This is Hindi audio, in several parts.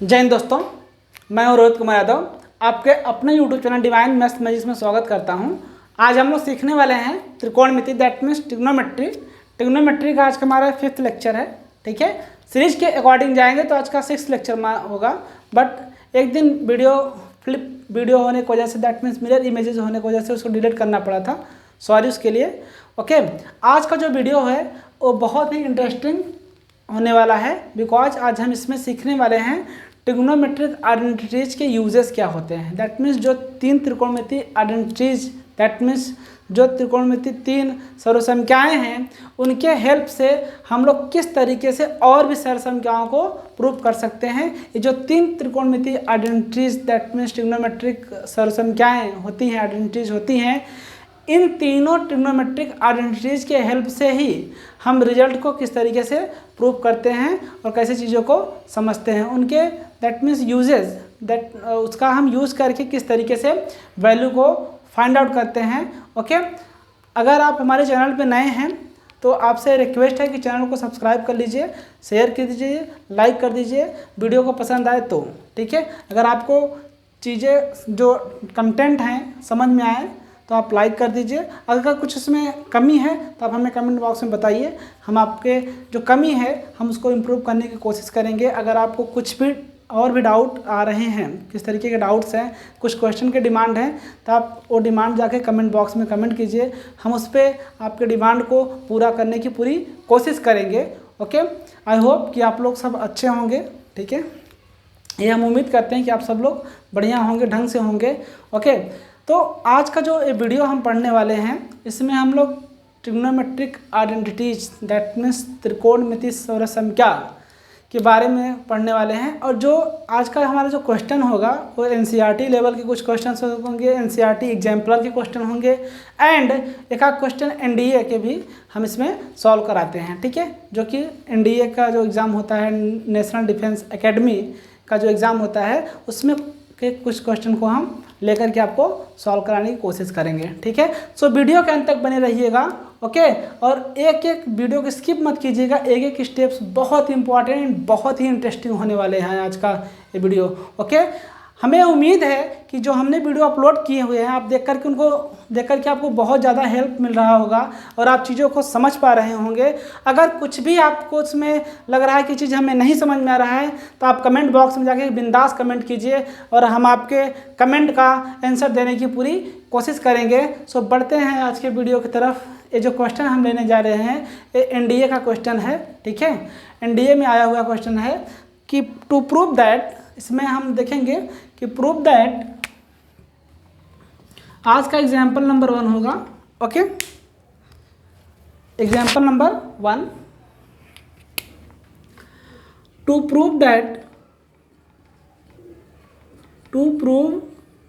जय हिंद दोस्तों, मैं हूं रोहित कुमार यादव। आपके अपने YouTube channel divine maths magics में स्वागत करता हूं। आज हम लोग सीखने वाले हैं त्रिकोणमिति, दैट मीन्स ट्रिग्नोमेट्री। ट्रिग्नोमेट्री का आज का हमारा 5th लेक्चर है। ठीक है, सीरीज के अकॉर्डिंग जाएंगे तो आज का 6th लेक्चर होगा, बट एक दिन वीडियो होने की वजह से, दैट मीन्स मिरर इमेजेस होने की वजह से उसको डिलीट करना पड़ा था। सॉरी उसके लिए। ओके, आज का जो वीडियो है वो बहुत ही इंटरेस्टिंग होने वाला है, बिकॉज आज हम इसमें सीखने वाले हैं ट्रिग्नोमेट्रिक आइडेंटिटीज के यूजेस क्या होते हैं। दैट मीन्स जो 3 त्रिकोणमिति आइडेंटिटीज, दैट मीन्स जो त्रिकोणमिति 3 सर्वसंख्याएं हैं, उनके हेल्प से हम लोग किस तरीके से और भी सर्वसंख्याओं को प्रूव कर सकते हैं। ये जो 3 त्रिकोणमिति आइडेंटिटीज, दैट मीन्स ट्रिग्नोमेट्रिक सर्वसंख्याएं होती हैं, आइडेंटिटीज होती हैं, इन तीनों ट्रिग्नोमेट्रिक आइडेंटिटीज के हेल्प से ही हम रिजल्ट को किस तरीके से प्रूव करते हैं और कैसे चीज़ों को समझते हैं, उनके दैट मीन्स यूजेस, दैट उसका हम यूज़ करके किस तरीके से वैल्यू को फाइंड आउट करते हैं। ओके, अगर आप हमारे चैनल पे नए हैं तो आपसे रिक्वेस्ट है कि चैनल को सब्सक्राइब कर लीजिए, शेयर कर दीजिए, लाइक कर दीजिए, वीडियो को पसंद आए तो। ठीक है, अगर आपको चीज़ें जो कंटेंट हैं समझ में आए तो आप लाइक कर दीजिए। अगर कुछ उसमें कमी है तो आप हमें कमेंट बॉक्स में बताइए, हम आपके जो कमी है हम उसको इम्प्रूव करने की कोशिश करेंगे। अगर आपको कुछ भी और भी डाउट आ रहे हैं, किस तरीके के डाउट्स हैं, कुछ क्वेश्चन के डिमांड हैं, तो आप वो डिमांड जाके कमेंट बॉक्स में कमेंट कीजिए, हम उस पर आपके डिमांड को पूरा करने की पूरी कोशिश करेंगे। ओके, आई होप कि आप लोग सब अच्छे होंगे। ठीक है, ये हम उम्मीद करते हैं कि आप सब लोग बढ़िया होंगे, ढंग से होंगे। ओके, तो आज का जो ये वीडियो हम पढ़ने वाले हैं, इसमें हम लोग ट्रिग्नोमेट्रिक आइडेंटिटीज, दैट मीन्स त्रिकोणमिति सर्वसंख्या के बारे में पढ़ने वाले हैं। और जो आज का हमारा जो क्वेश्चन होगा वो एनसीईआरटी लेवल के कुछ क्वेश्चन होंगे, एनसीईआरटी एग्जाम्पलर के क्वेश्चन होंगे, एंड एक आध क्वेश्चन एनडीए के भी हम इसमें सॉल्व कराते हैं। ठीक है, जो कि एनडीए का जो एग्ज़ाम होता है, नेशनल डिफेंस एकेडमी का जो एग्ज़ाम होता है, उसमें के कुछ क्वेश्चन को हम लेकर के आपको सॉल्व कराने की कोशिश करेंगे। ठीक है, सो वीडियो के अंत तक बने रहिएगा। ओके, और एक एक वीडियो को स्किप मत कीजिएगा, एक एक स्टेप्स बहुत इंपॉर्टेंट, बहुत ही इंटरेस्टिंग होने वाले हैं आज का ये वीडियो। ओके, हमें उम्मीद है कि जो हमने वीडियो अपलोड किए हुए हैं, आप देख करके आपको बहुत ज़्यादा हेल्प मिल रहा होगा और आप चीज़ों को समझ पा रहे होंगे। अगर कुछ भी आपको उसमें लग रहा है कि चीज़ हमें नहीं समझ में आ रहा है तो आप कमेंट बॉक्स में जाके बिंदास कमेंट कीजिए और हम आपके कमेंट का आंसर देने की पूरी कोशिश करेंगे। सो बढ़ते हैं आज के वीडियो की तरफ। ये जो क्वेश्चन हम लेने जा रहे हैं ये एनडीए का क्वेश्चन है। ठीक है, एनडीए में आया हुआ क्वेश्चन है कि टू प्रूव दैट, इसमें हम देखेंगे कि प्रूव दैट, आज का एग्जाम्पल नंबर 1 होगा। Okay, example number 1, to prove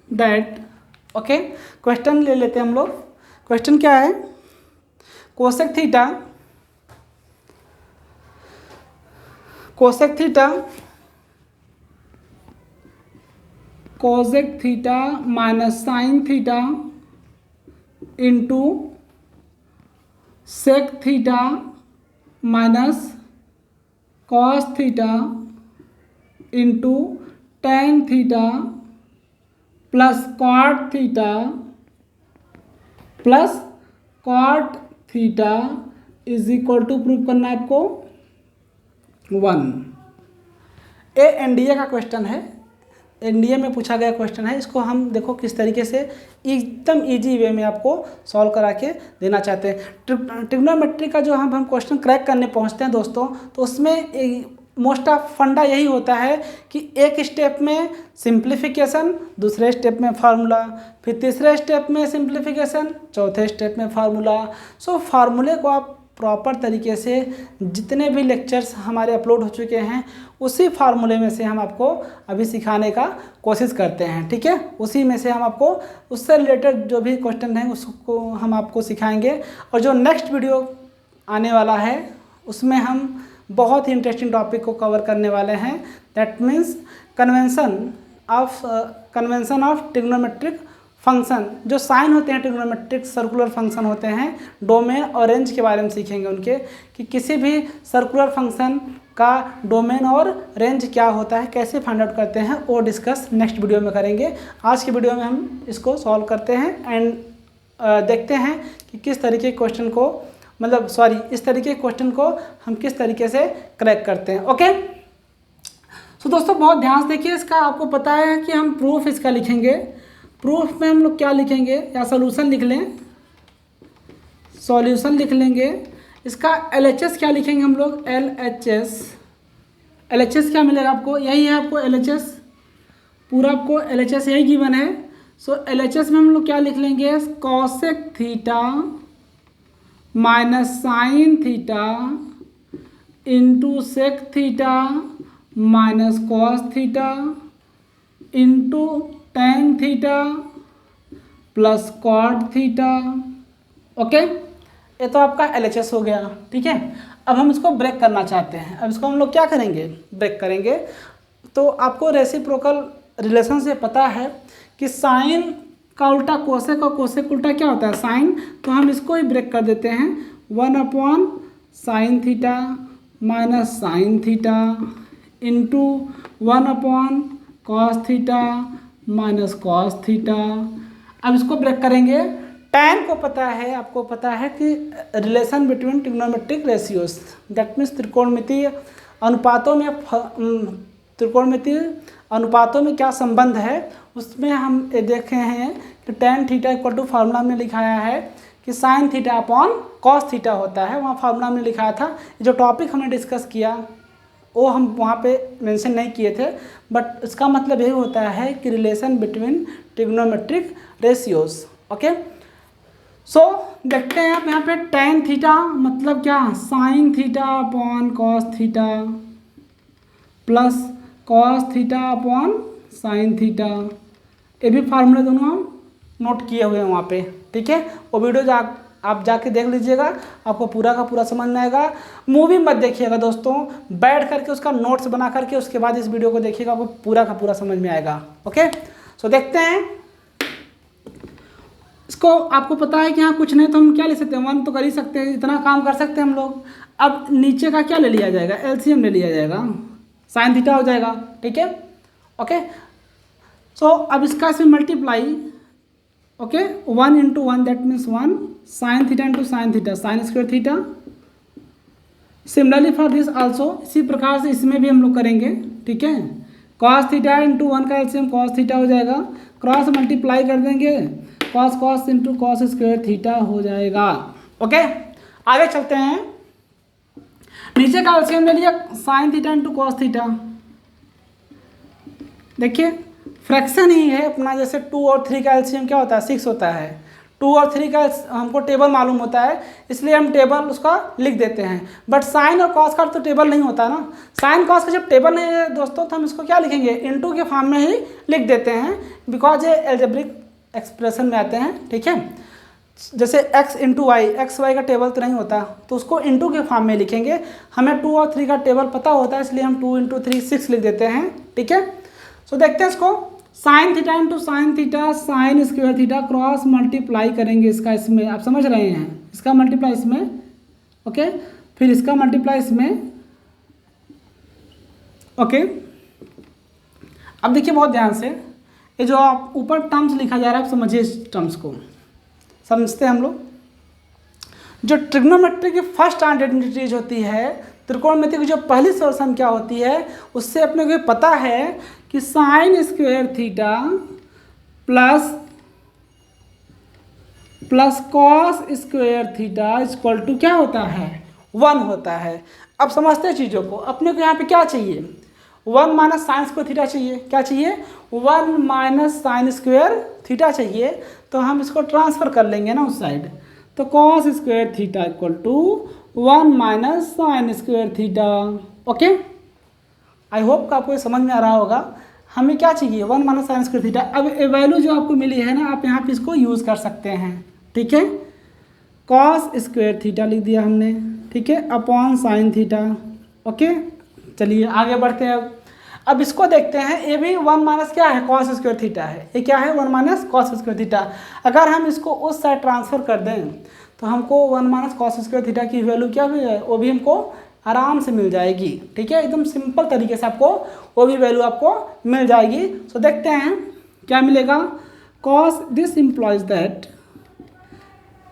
that. Okay, question ले लेते हैं हम लोग। क्वेश्चन क्या है, cosec theta minus sine theta into sec theta minus cos theta into tan theta plus cot theta is equal to, prove करना है आपको 1। ये एनडीए का क्वेश्चन है, एनडीए में पूछा गया क्वेश्चन है। इसको हम देखो किस तरीके से एकदम इजी वे में आपको सॉल्व करा के देना चाहते हैं। ट्रिग्नोमेट्री का जो हम क्वेश्चन क्रैक करने पहुंचते हैं दोस्तों, तो उसमें मोस्ट ऑफ फंडा यही होता है कि एक स्टेप में सिंप्लीफिकेशन, दूसरे स्टेप में फार्मूला, फिर तीसरे स्टेप में सिंप्लीफिकेशन, चौथे स्टेप में फार्मूला। सो फार्मूले को आप प्रॉपर तरीके से, जितने भी लेक्चर्स हमारे अपलोड हो चुके हैं उसी फार्मूले में से हम आपको अभी सिखाने का कोशिश करते हैं। ठीक है, उसी में से हम आपको उससे रिलेटेड जो भी क्वेश्चन हैं उसको हम आपको सिखाएंगे। और जो नेक्स्ट वीडियो आने वाला है उसमें हम बहुत ही इंटरेस्टिंग टॉपिक को कवर करने वाले हैं, that means convention of trigonometric function. जो साइन होते हैं ट्रिग्नोमेट्रिक सर्कुलर फंक्शन होते हैं, डोमेन और रेंज के बारे में सीखेंगे उनके, कि किसी भी सर्कुलर फंक्शन का डोमेन और रेंज क्या होता है, कैसे फाइंड आउट करते हैं, वो डिस्कस नेक्स्ट वीडियो में करेंगे। आज की वीडियो में हम इसको सॉल्व करते हैं एंड देखते हैं कि किस तरीके के क्वेश्चन को इस तरीके के क्वेश्चन को हम किस तरीके से क्रैक करते हैं। ओके, तो दोस्तों बहुत ध्यान से देखिए। इसका आपको पता है कि हम प्रूफ इसका लिखेंगे। प्रूफ में हम लोग क्या लिखेंगे, या सोल्यूशन लिख लें, सॉल्यूशन लिख लेंगे। इसका LHS क्या लिखेंगे हम लोग, LHS क्या मिलेगा आपको, यही है आपको LHS, पूरा आपको LHS यही गिवन है। सो LHS में हम लोग क्या लिख लेंगे, cosec theta minus sine theta into sec theta minus cos theta into tan theta plus cot theta. Okay, ये तो आपका LHS हो गया। ठीक है, अब हम इसको ब्रेक करना चाहते हैं। अब इसको हम लोग क्या करेंगे, ब्रेक करेंगे। तो आपको रेसिप्रोकल रिलेशन से पता है कि साइन का उल्टा कोसेक और कोसेक उल्टा क्या होता है, साइन। तो हम इसको ही ब्रेक कर देते हैं, 1 sine theta minus sine theta into 1 cos theta minus cos theta. अब इसको ब्रेक करेंगे। tan को पता है, आपको पता है कि relation between trigonometric ratios, that means त्रिकोणमितीय अनुपातों में क्या संबंध है, उसमें हम ये देखे हैं कि tan theta equal to formula में लिखाया है कि sine theta upon cos theta होता है। वहाँ फार्मूला में लिखाया था। जो टॉपिक हमने डिस्कस किया वो हम वहाँ पे मेंशन नहीं किए थे, बट इसका मतलब यही होता है कि relation between trigonometric ratios. Okay, so देखते हैं आप यहाँ पे tan थीटा मतलब क्या, sine theta upon cos theta plus cos theta upon sine theta. ये भी फार्मूले दोनों हम नोट किए हुए हैं वहाँ पे। ठीक है, वो वीडियो आप जाके देख लीजिएगा, आपको पूरा का पूरा समझ में आएगा। मूवी मत देखिएगा दोस्तों, बैठ करके उसका नोट्स बना करके उसके बाद इस वीडियो को देखिएगा, आपको पूरा का पूरा समझ में आएगा। ओके, सो देखते हैं इसको। आपको पता है कि यहाँ कुछ नहीं तो हम क्या ले सकते हैं, 1 तो कर ही सकते हैं, इतना काम कर सकते हैं हम लोग। अब नीचे का क्या ले लिया जाएगा, LCM ले लिया जाएगा, साइन थीटा हो जाएगा। ठीक है, ओके। सो अब इसका इसमें multiply, okay, 1 into 1 that means 1 sign theta into sine theta, sign square theta. Similarly for this also, इसी प्रकार से इसमें भी हम लोग करेंगे। ठीक है, कॉस थीटा इंटू 1 का LCM कॉस थीटा हो जाएगा, क्रॉस मल्टीप्लाई कर देंगे, cos cos into cos square theta हो जाएगा। ओके, आगे चलते हैं। नीचे का एलसीएम ले लिया, sign theta into cos theta. देखिए फ्रैक्शन ही है अपना, जैसे 2 और 3 का एलसीएम क्या होता है, 6 होता है। 2 और 3 का हमको टेबल मालूम होता है, इसलिए हम टेबल उसका लिख देते हैं। बट साइन और कॉस का तो टेबल नहीं होता ना। साइन कॉस का जब टेबल नहीं है दोस्तों, तो हम इसको क्या लिखेंगे, इनटू के फॉर्म में ही लिख देते हैं, बिकॉज ये एल्जेब्रिक एक्सप्रेशन में आते हैं। ठीक है, जैसे x into y, x y का टेबल तो नहीं होता, तो उसको इंटू के फॉर्म में लिखेंगे। हमें 2 और 3 का टेबल पता होता है, इसलिए हम 2 इंटू 3 6 लिख देते हैं। ठीक है, सो देखते हैं इसको। Sign theta into sine theta, sign square theta, cross multiply करेंगे इसका इसमें, आप समझ रहे हैं, इसका मल्टीप्लाई इसमें, ओके, फिर इसका मल्टीप्लाई इसमें। ओके, अब देखिए बहुत ध्यान से, ये जो आप ऊपर टर्म्स लिखा जा रहा है, आप समझिए इस टर्म्स को, समझते हैं हम लोग। जो ट्रिग्नोमेट्री की फर्स्ट आइडेंटिटीज होती है, त्रिकोणमिति की जो पहली सोल्यूशन क्या होती है, उससे अपने को पता है कि sine square theta plus cos square theta equal to क्या होता है, 1 होता है। अब समझते हैं चीज़ों को। अपने को यहाँ पे क्या चाहिए, 1 माइनस साइन स्क्वायर थीटा चाहिए। क्या चाहिए, 1 माइनस साइन स्क्वायर थीटा चाहिए। तो हम इसको ट्रांसफ़र कर लेंगे ना उस साइड, तो cos square theta equal to 1 minus sine square theta. Okay, I hope कि आपको ये समझ में आ रहा होगा। हमें क्या चाहिए, 1 माइनस साइन स्क्वायर थीटा। अब ये वैल्यू जो आपको मिली है ना, आप यहाँ पे इसको यूज़ कर सकते हैं। ठीक है, कॉस स्क्वायर थीटा लिख दिया हमने, ठीक है, अपॉन साइन थीटा। ओके, चलिए आगे बढ़ते हैं। अब इसको देखते हैं, ये भी 1 माइनस क्या है, कॉस स्क्वायर थीटा है। ये क्या है, 1 माइनस कॉस स्क्वायर थीटा। अगर हम इसको उस साइड ट्रांसफ़र कर दें तो हमको 1 माइनस कॉस स्क्वायर थीटा की वैल्यू क्या भी है, वो भी हमको आराम से मिल जाएगी। ठीक है, एकदम सिंपल तरीके से आपको वो भी वैल्यू आपको मिल जाएगी। सो देखते हैं क्या मिलेगा। Cause this implies that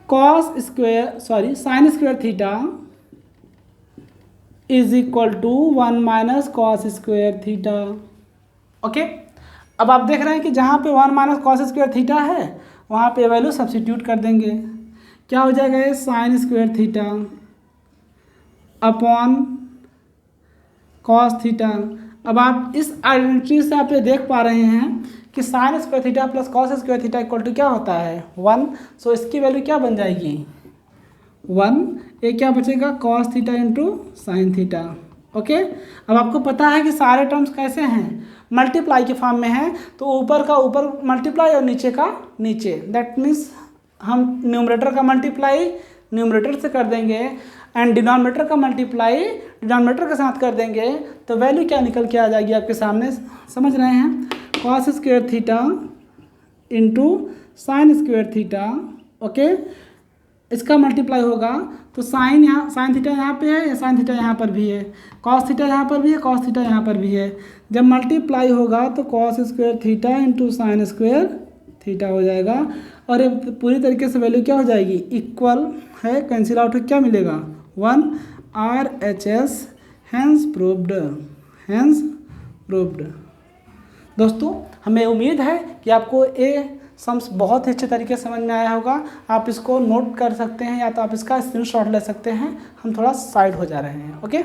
sine square theta is equal to 1 minus cos square theta. Okay, अब आप देख रहे हैं कि जहाँ पे 1 माइनस कॉस स्क्वायर थीटा है वहाँ पे वैल्यू सब्स्टिट्यूट कर देंगे। क्या हो जाएगा ये sign square theta upon cos theta. अब आप इस आइडेंटिटी से आप ये देख पा रहे हैं कि sine square theta plus cos square theta equal to क्या होता है 1। सो इसकी वैल्यू क्या बन जाएगी 1। ये क्या बचेगा cos theta into sine theta. Okay, अब आपको पता है कि सारे टर्म्स कैसे हैं, मल्टीप्लाई के फॉर्म में है, तो ऊपर का ऊपर मल्टीप्लाई और नीचे का नीचे। दैट मीन्स हम न्यूमरेटर का मल्टीप्लाई न्यूमरेटर से कर देंगे एंड डिनोमिनेटर का मल्टीप्लाई डिनोमिनेटर के साथ कर देंगे, तो वैल्यू क्या निकल के आ जाएगी आपके सामने, समझ रहे हैं। Cos square theta into sine square theta. Okay, इसका मल्टीप्लाई होगा तो साइन थीटा यहाँ पे है या साइन थीटा यहाँ पर भी है, कॉस थीटा यहाँ पर भी है, कॉस थीटा यहाँ पर भी है। जब मल्टीप्लाई होगा तो cos square theta into sine square theta हो जाएगा और ये पूरी तरीके से वैल्यू क्या हो जाएगी इक्वल है, कैंसिल आउट क्या मिलेगा 1 RHS हैंस प्रूव्ड। दोस्तों हमें उम्मीद है कि आपको ये सम्स बहुत ही अच्छे तरीके से समझ में आया होगा। आप इसको नोट कर सकते हैं या तो आप इसका स्क्रीनशॉट ले सकते हैं। हम थोड़ा साइड हो जा रहे हैं। ओके,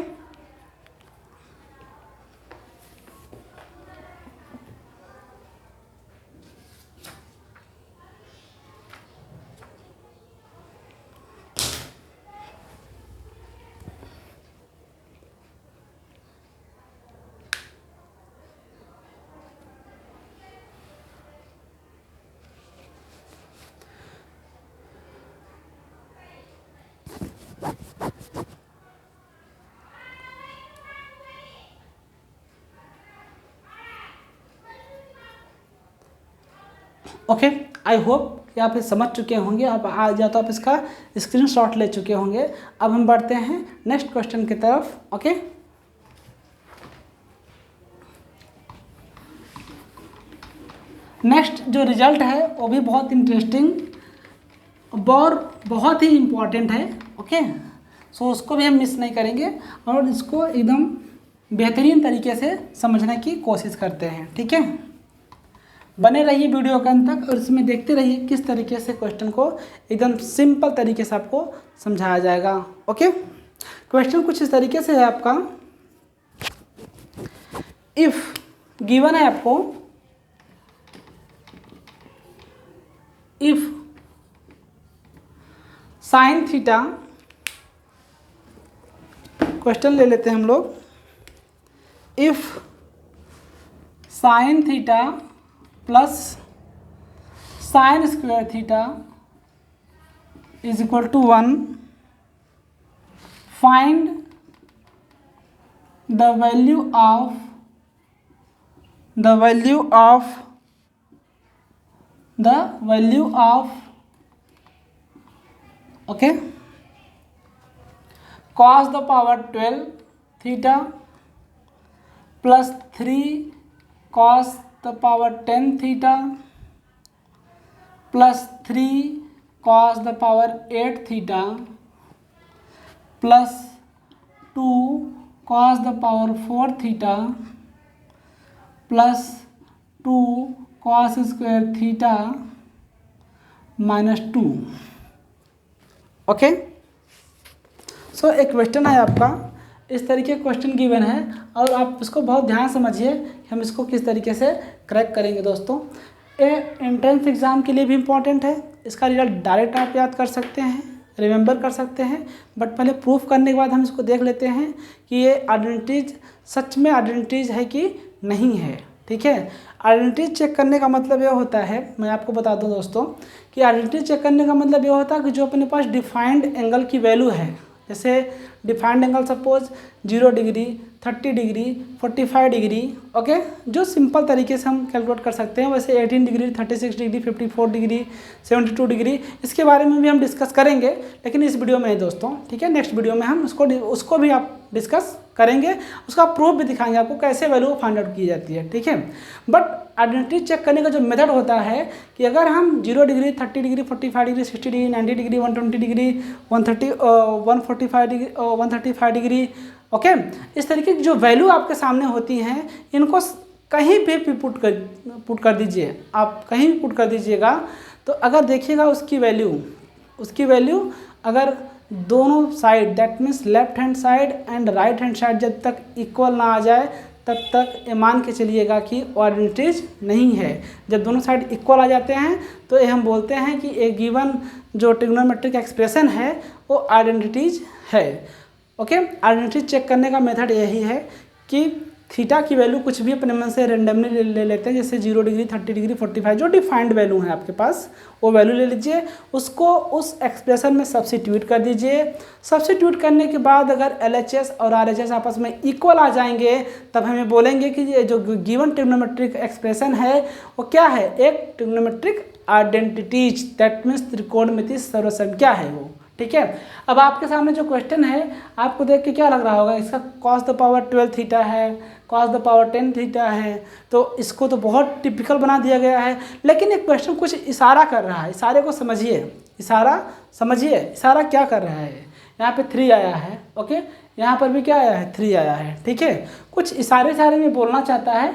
ओके, आई होप कि आप ये समझ चुके होंगे। आप आज या तो आप इसका स्क्रीनशॉट ले चुके होंगे। अब हम बढ़ते हैं नेक्स्ट क्वेश्चन की तरफ। ओके, नेक्स्ट जो रिजल्ट है वो भी बहुत इंटरेस्टिंग और बहुत ही इम्पॉर्टेंट है। ओके, सो उसको भी हम मिस नहीं करेंगे और इसको एकदम बेहतरीन तरीके से समझने की कोशिश करते हैं। ठीक है, बने रहिए वीडियो के अंत तक और इसमें देखते रहिए किस तरीके से क्वेश्चन को एकदम सिंपल तरीके से आपको समझाया जाएगा। ओके, क्वेश्चन कुछ इस तरीके से है आपका। इफ गिवन है आपको, इफ साइन थीटा, क्वेश्चन ले लेते हैं हम लोग। If sine theta plus sine square theta is equal to 1, find the value of okay cos the power 12 theta plus 3 cos the power 10 theta plus 3 cos the power 8 theta plus 2 cos the power 4 theta plus 2 cos square theta minus 2। Okay, सो एक क्वेश्चन है आपका, इस तरीके का क्वेश्चन गिवन है और आप इसको बहुत ध्यान समझिए कि हम इसको किस तरीके से क्रैक करेंगे। दोस्तों ये एंट्रेंस एग्ज़ाम के लिए भी इम्पॉर्टेंट है। इसका रिजल्ट डायरेक्ट आप याद कर सकते हैं, रिमेंबर कर सकते हैं, बट पहले प्रूफ करने के बाद हम इसको देख लेते हैं कि ये आइडेंटिटीज सच में आइडेंटिटीज है कि नहीं है। ठीक है, आइडेंटिटी चेक करने का मतलब ये होता है, मैं आपको बता दूं दोस्तों कि आइडेंटिटी चेक करने का मतलब ये होता है कि जो अपने पास डिफाइंड एंगल की वैल्यू है जैसे defined angle suppose 0 degree, 30 degree, 45 degree, okay, जो सिंपल तरीके से हम कैलकुलेट कर सकते हैं। वैसे 18 डिग्री, 36 डिग्री, 54 डिग्री, 72 डिग्री, इसके बारे में भी हम डिस्कस करेंगे, लेकिन इस वीडियो में है दोस्तों, ठीक है। नेक्स्ट वीडियो में हम उसको भी आप डिस्कस करेंगे, उसका प्रूफ भी दिखाएंगे आपको कैसे वैल्यू फाइंड आउट की जाती है, ठीक है। बट आइडेंटिटी चेक करने का जो मेथड होता है कि अगर हम 0 degree, 30 degree, 45 degree, 60 degree, 90 degree, 120 degree, 145 degree, 135 degree, okay, इस तरीके की जो वैल्यू आपके सामने होती हैं, इनको कहीं पे भी पुट कर दीजिए, आप कहीं भी पुट कर दीजिएगा। तो अगर देखिएगा उसकी वैल्यू अगर दोनों side, that means left hand side and right hand side जब तक इक्वल ना आ जाए तब तक ये मान के चलिएगा कि आइडेंटिटीज नहीं है। जब दोनों साइड इक्वल आ जाते हैं तो ये हम बोलते हैं कि एक गिवन जो ट्रिग्नोमेट्रिक एक्सप्रेशन है वो आइडेंटिटीज है, ओके। आइडेंटिटी चेक करने का मेथड यही है कि थीटा की वैल्यू कुछ भी अपने मन से रेंडमली ले लेते हैं, जैसे 0 डिग्री, 30 डिग्री, 45 जो डिफाइंड वैल्यू है आपके पास, वो वैल्यू ले लीजिए, उसको उस एक्सप्रेशन में सब्स्टिट्यूट कर दीजिए। सब्स्टिट्यूट करने के बाद अगर LHS और RHS आपस में इक्वल आ जाएंगे तब हमें बोलेंगे कि ये जो गिवन ट्रिग्नोमेट्रिक एक्सप्रेशन है वो क्या है, एक ट्रिग्नोमेट्रिक आइडेंटिटीज, दैट मीन्स त्रिकोणमिति सर्वसंख्या है वो, ठीक है। अब आपके सामने जो क्वेश्चन है आपको देख के क्या लग रहा होगा, इसका cos द पावर 12 थीटा है, cos द पावर 10 थीटा है, तो इसको तो बहुत टिपिकल बना दिया गया है। लेकिन एक क्वेश्चन कुछ इशारा कर रहा है, इशारे को समझिए, इशारा क्या कर रहा है। यहाँ पे 3 आया है, ओके, यहाँ पर भी क्या आया है, 3 आया है, ठीक है। कुछ इशारे में बोलना चाहता है,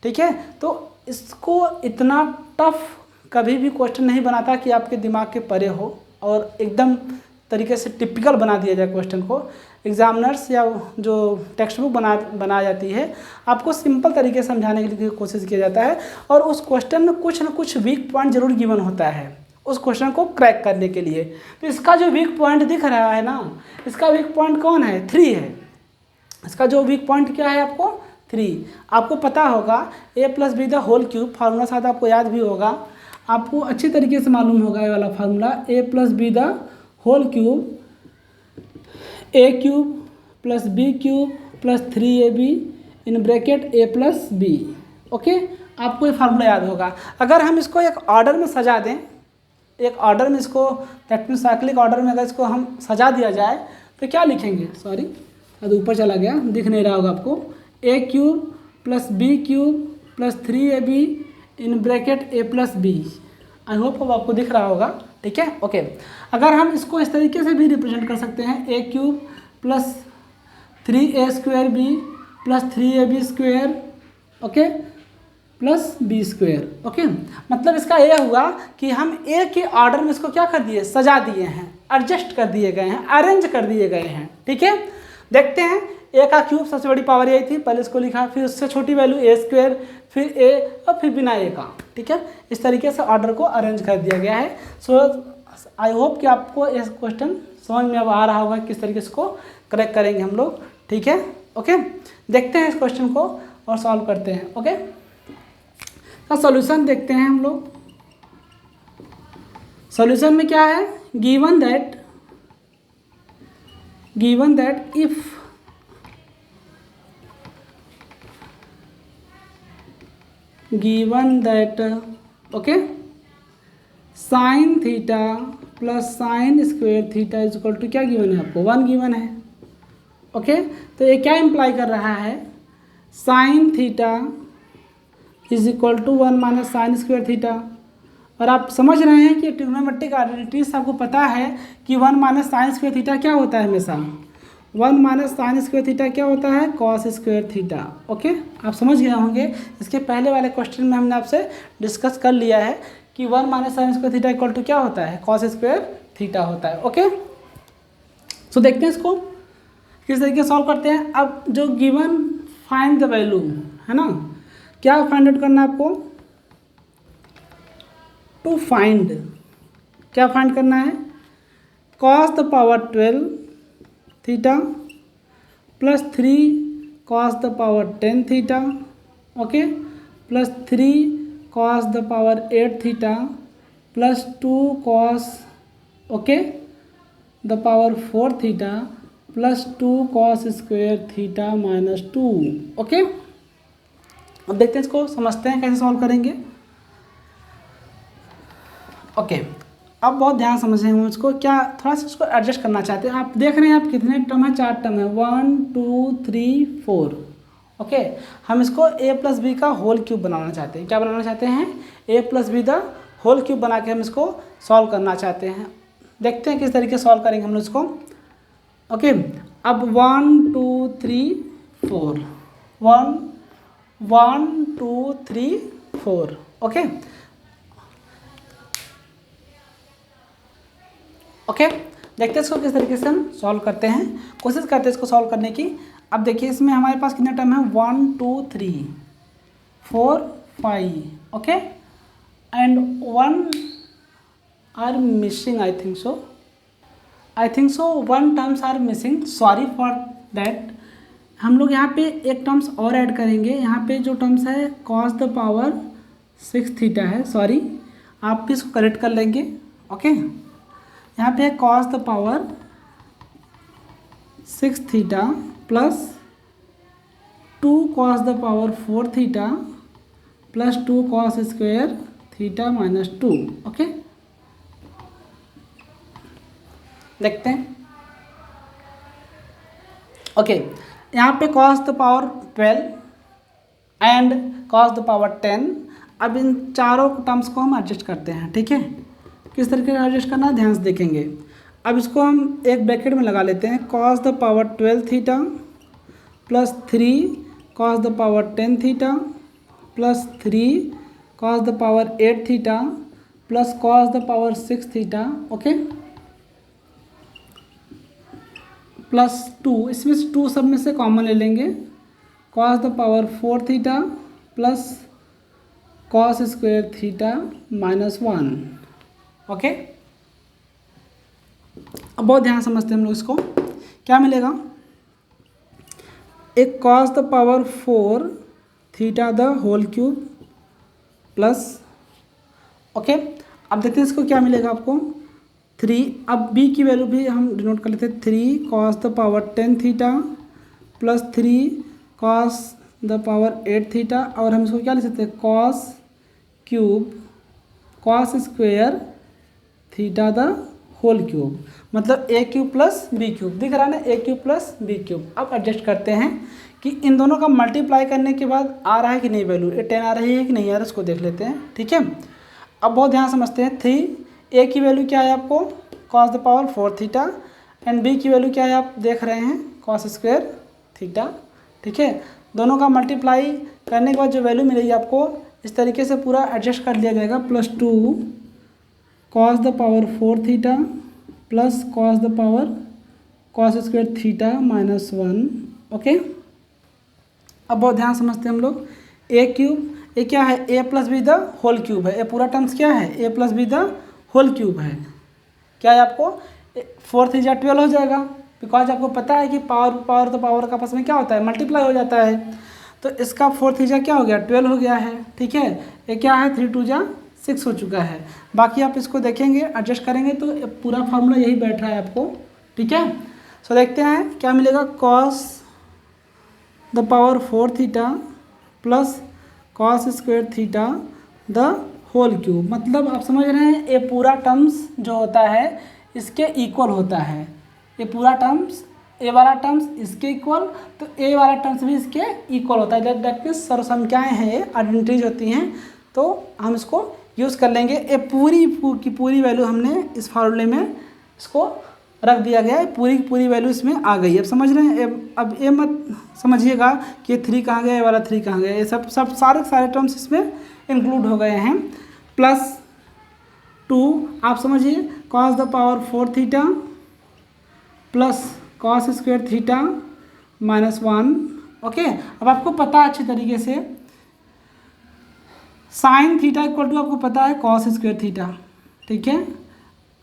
ठीक है। तो इसको इतना टफ कभी भी क्वेश्चन नहीं बनाता कि आपके दिमाग के परे हो और एकदम तरीके से टिपिकल बना दिया जाए क्वेश्चन को। एग्जामिनर्स या जो टेक्स्ट बुक बनाई जाती है, आपको सिंपल तरीके से समझाने के लिए कोशिश किया जाता है, और उस क्वेश्चन में कुछ ना कुछ वीक पॉइंट जरूर गिवन होता है उस क्वेश्चन को क्रैक करने के लिए। तो इसका जो वीक पॉइंट दिख रहा है ना, इसका वीक पॉइंट कौन है, 3 है। इसका जो वीक पॉइंट क्या है आपको, 3। आपको पता होगा a+b the whole cube, formula शायद आपको याद भी होगा, आपको अच्छी तरीके से मालूम होगा ये वाला formula, a+b the whole cube, a cube plus b cube plus 3ab in bracket a+b, okay. आपको ये फार्मूला याद होगा। अगर हम इसको एक ऑर्डर में सजा दें, एक ऑर्डर में इसको, दैट मीन्स साइक्लिक ऑर्डर में अगर इसको हम सजा दिया जाए तो क्या लिखेंगे, सॉरी अब ऊपर चला गया, दिख नहीं रहा होगा आपको, a cube plus b cube plus 3ab in bracket a+b। I hope अब आपको दिख रहा होगा, ठीक है, ओके। अगर हम इसको इस तरीके से भी रिप्रेजेंट कर सकते हैं, a cube plus 3a² plus 3ab², okay, plus b², okay. मतलब इसका ये हुआ कि हम a के ऑर्डर में इसको क्या कर दिए, सजा दिए हैं, एडजस्ट कर दिए गए हैं, अरेंज कर दिए गए हैं, ठीक है। देखते हैं, a का क्यूब सबसे बड़ी पावर यही थी, पहले इसको लिखा, फिर उससे छोटी वैल्यू a², फिर a और फिर बिना a का, ठीक है। इस तरीके से ऑर्डर को अरेंज कर दिया गया है। सो आई होप कि आपको ये क्वेश्चन समझ में अब आ रहा होगा किस तरीके से इसको करेक्ट करेंगे हम लोग, ठीक है, ओके। देखते हैं इस क्वेश्चन को और सॉल्व करते हैं, ओके। तो सॉल्यूशन देखते हैं हम लोग। सॉल्यूशन में क्या है, given that if okay, sine theta plus sine square theta is equal to क्या गिवन है आपको, 1 गिवन है, ओके। तो ये क्या इम्प्लाई कर रहा है, sine theta is equal to 1 minus sine square theta. और आप समझ रहे हैं कि ट्रिग्नोमेट्रिक आइडेंटिटीज आपको पता है कि 1 माइनस साइन स्क्वायर थीटा क्या होता है, हमेशा 1 माइनस साइन स्क्वायर थीटा क्या होता है, कॉस स्क्वायर थीटा, ओके। आप समझ गए होंगे, इसके पहले वाले क्वेश्चन में हमने आपसे डिस्कस कर लिया है कि 1 minus sine square theta equal to क्या होता है, कॉस स्क्वायर थीटा होता है, ओके। सो देखते हैं इसको किस तरीके से सॉल्व करते हैं। अब जो गिवन फाइंड द वैल्यू है ना, क्या फाइंड आउट करना है आपको, टू फाइंड, क्या फाइंड करना है, cos the power 12 theta plus 3 cos the power 10 theta, okay, plus 3 cos the power 8 theta plus 2 cos, okay, the power 4 theta plus 2 cos square theta minus 2। Okay, अब देखते हैं इसको, समझते हैं कैसे सॉल्व करेंगे। ओके, अब बहुत ध्यान समझेंगे हम इसको, क्या थोड़ा सा इसको एडजस्ट करना चाहते हैं। आप देख रहे हैं आप कितने टर्म है, 4 टर्म है, 1 2 3 4। ओके, हम इसको a प्लस बी का होल क्यूब बनाना चाहते हैं। क्या बनाना चाहते हैं? a plus B the whole cube बना के हम इसको सॉल्व करना चाहते हैं। देखते हैं किस तरीके से सॉल्व करेंगे हम लोग इसको। ओके, अब 1 2 3 4, 1 2 3 4। ओके ओके, देखते हैं इसको किस तरीके से हम सॉल्व करते हैं, कोशिश करते हैं इसको सॉल्व करने की। अब देखिए इसमें हमारे पास कितने टर्म है, 1 2 3 4 5। Okay, and 1 are missing, I think so 1 terms are missing, sorry for that. हम लोग यहाँ पे एक टर्म्स और ऐड करेंगे। यहाँ पे जो टर्म्स है कॉस द पावर 6 थीटा है, सॉरी आप भी इसको करेक्ट कर लेंगे। ओके, यहाँ पे cos the power 6 theta plus 2 cos the power 4 theta plus 2 cos square theta minus 2। Okay, देखते हैं। ओके, यहाँ पे cos the power 12 and cos the power 10। अब इन चारों टर्म्स को हम एडजस्ट करते हैं। ठीक है, किस तरीके से एडजस्ट करना है ध्यान से देखेंगे। अब इसको हम एक ब्रैकेट में लगा लेते हैं, cos the power 12 theta plus 3 cos the power 10 theta plus 3 cos the power 8 theta plus cos the power 6 theta. Okay, plus 2, इसमें से 2 सब में से कॉमन ले लेंगे, cos the power 4 theta plus cos square theta minus 1। Okay, अब बहुत ध्यान समझते हैं हम लोग इसको। क्या मिलेगा, एक cos the power 4 theta the whole cube plus, okay, अब देखते हैं इसको क्या मिलेगा आपको, 3। अब b की वैल्यू भी हम डिनोट कर लेते हैं, 3 cos the power 10 theta plus 3 cos the power 8 theta, और हम इसको क्या लिख सकते हैं, cos cube cos square theta the whole cube, मतलब a cube plus b cube, दिख रहा है ना, a cube plus b cube. अब एडजस्ट करते हैं कि इन दोनों का मल्टीप्लाई करने के बाद आ रहा है कि नहीं वैल्यू, 10 आ रही है कि नहीं आ रहा है, इसको देख लेते हैं। ठीक है, अब बहुत ध्यान समझते हैं। 3 a की वैल्यू क्या है आपको, cos the power 4 theta, and b की वैल्यू क्या है आप देख रहे हैं, कॉस स्क्वायर थीटा। ठीक है, दोनों का मल्टीप्लाई करने के बाद जो वैल्यू मिलेगी आपको, इस तरीके से पूरा एडजस्ट कर लिया जाएगा, plus 2 cos the power 4 theta plus cos the power cos square theta minus 1। Okay, अब बहुत ध्यान समझते हैं हम लोग। a क्यूब, ये क्या है, a plus B the whole cube है, ये पूरा टर्म्स क्या है, a plus B the whole cube है। क्या है आपको, 4 3 12 हो जाएगा, बिकॉज आपको पता है कि पावर तो पावर का आपस में क्या होता है, मल्टीप्लाई हो जाता है। तो इसका 4 3 क्या हो गया, 12 हो गया है। ठीक है, ये क्या है, 3 2 6 हो चुका है। बाकी आप इसको देखेंगे एडजस्ट करेंगे तो पूरा फार्मूला यही बैठ रहा है आपको। ठीक है, सो देखते हैं क्या मिलेगा, cos the power 4 theta plus cos square theta the whole cube, मतलब आप समझ रहे हैं ये पूरा टर्म्स जो होता है इसके इक्वल होता है, ये पूरा टर्म्स ए वाला टर्म्स इसके इक्वल, तो ए वाला टर्म्स भी इसके इक्वल होता है। दैट मीन्स सर्वसंख्याएँ हैं, ये आइडेंटिटीज होती हैं, तो हम इसको यूज़ कर लेंगे। ये पूरी की पूरी वैल्यू हमने इस फार्मूले में इसको रख दिया गया है, पूरी की पूरी वैल्यू इसमें आ गई। अब समझ रहे हैं, अब ये मत समझिएगा कि 3 कहाँ गया, ये वाला 3 कहाँ गया, ये सब सारे टर्म्स इसमें इंक्लूड हो गए हैं। प्लस 2 आप समझिए, cos the power 4 theta plus cos square theta minus 1। Okay, अब आपको पता है अच्छी तरीके से साइन थीटा इक्वल टू आपको पता है कॉस स्क्वायर थीटा। ठीक है,